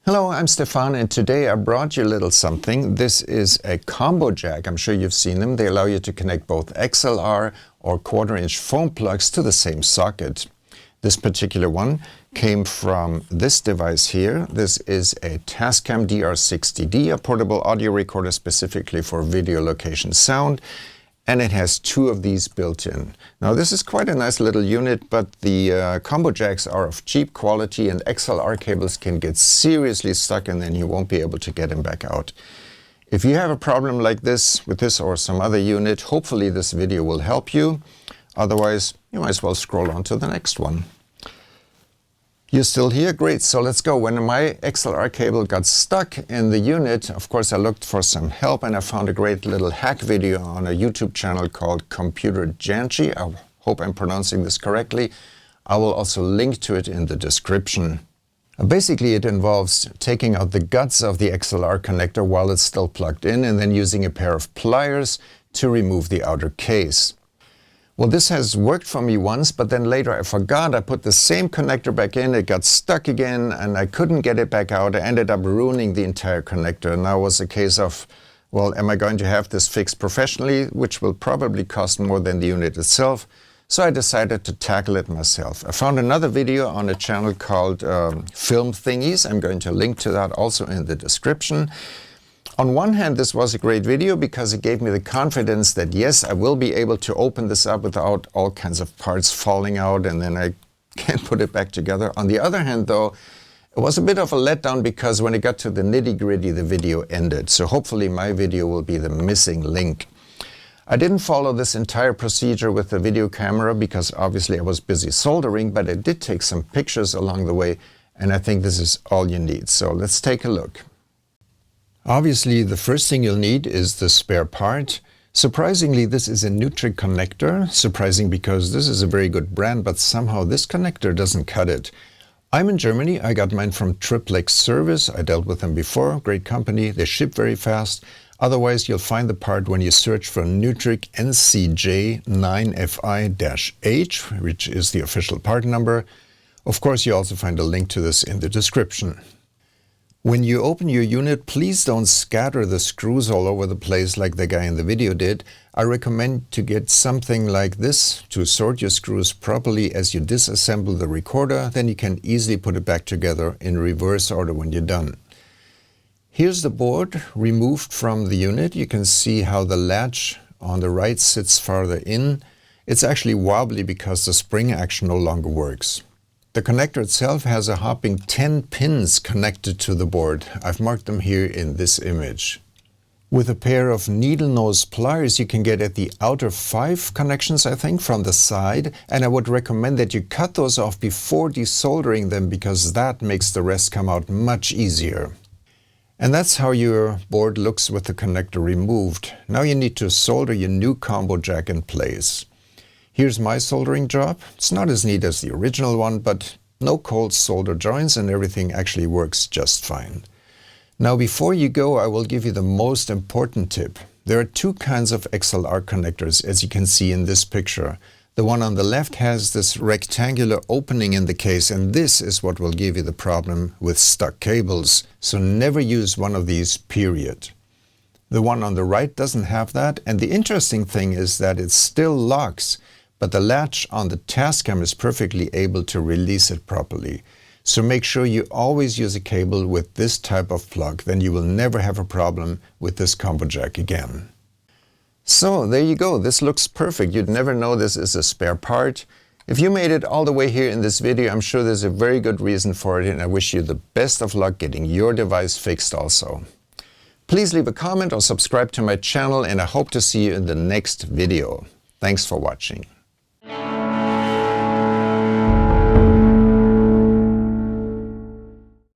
Hello, I'm Stefan, and today I brought you a little something. This is a combo jack. I'm sure you've seen them. They allow you to connect both XLR or quarter-inch phone plugs to the same socket. This particular one came from this device here. This is a Tascam DR60D, a portable audio recorder specifically for video location sound. And it has two of these built in. Now this is quite a nice little unit, but the combo jacks are of cheap quality and XLR cables can get seriously stuck and then you won't be able to get them back out. If you have a problem like this with this or some other unit, hopefully this video will help you. Otherwise, you might as well scroll on to the next one. You're still here? Great, so let's go. When my XLR cable got stuck in the unit, of course I looked for some help and I found a great little hack video on a YouTube channel called Computer Janchi. I hope I'm pronouncing this correctly. I will also link to it in the description. Basically it involves taking out the guts of the XLR connector while it's still plugged in and then using a pair of pliers to remove the outer case. Well, this has worked for me once, but then later I forgot. I put the same connector back in, it got stuck again, and I couldn't get it back out. I ended up ruining the entire connector. Now it was a case of, well, am I going to have this fixed professionally, which will probably cost more than the unit itself? So I decided to tackle it myself. I found another video on a channel called Film Thingies. I'm going to link to that also in the description. On one hand, this was a great video because it gave me the confidence that yes, I will be able to open this up without all kinds of parts falling out and then I can't put it back together. On the other hand though, it was a bit of a letdown because when it got to the nitty-gritty, the video ended. So hopefully my video will be the missing link. I didn't follow this entire procedure with the video camera because obviously I was busy soldering, but I did take some pictures along the way and I think this is all you need. So let's take a look. Obviously, the first thing you'll need is the spare part. Surprisingly, this is a Nutric connector. Surprising because this is a very good brand, but somehow this connector doesn't cut it. I'm in Germany. I got mine from Triplex Service. I dealt with them before. Great company. They ship very fast. Otherwise, you'll find the part when you search for Nutric NCJ9FI-H, which is the official part number. Of course, you also find a link to this in the description. When you open your unit, please don't scatter the screws all over the place like the guy in the video did. I recommend to get something like this to sort your screws properly as you disassemble the recorder. Then you can easily put it back together in reverse order when you're done. Here's the board removed from the unit. You can see how the latch on the right sits farther in. It's actually wobbly because the spring action no longer works. The connector itself has a hopping 10 pins connected to the board. I've marked them here in this image. With a pair of needle nose pliers you can get at the outer 5 connections, I think, from the side, and I would recommend that you cut those off before desoldering them because that makes the rest come out much easier. And that's how your board looks with the connector removed. Now you need to solder your new combo jack in place. Here's my soldering job. It's not as neat as the original one, but no cold solder joints and everything actually works just fine. Now before you go, I will give you the most important tip. There are two kinds of XLR connectors, as you can see in this picture. The one on the left has this rectangular opening in the case, and this is what will give you the problem with stuck cables. So never use one of these, period. The one on the right doesn't have that, and the interesting thing is that it still locks, but the latch on the Tascam is perfectly able to release it properly. So make sure you always use a cable with this type of plug, then you will never have a problem with this combo jack again. So there you go, this looks perfect. You'd never know this is a spare part. If you made it all the way here in this video, I'm sure there's a very good reason for it, and I wish you the best of luck getting your device fixed also. Please leave a comment or subscribe to my channel, and I hope to see you in the next video. Thanks for watching.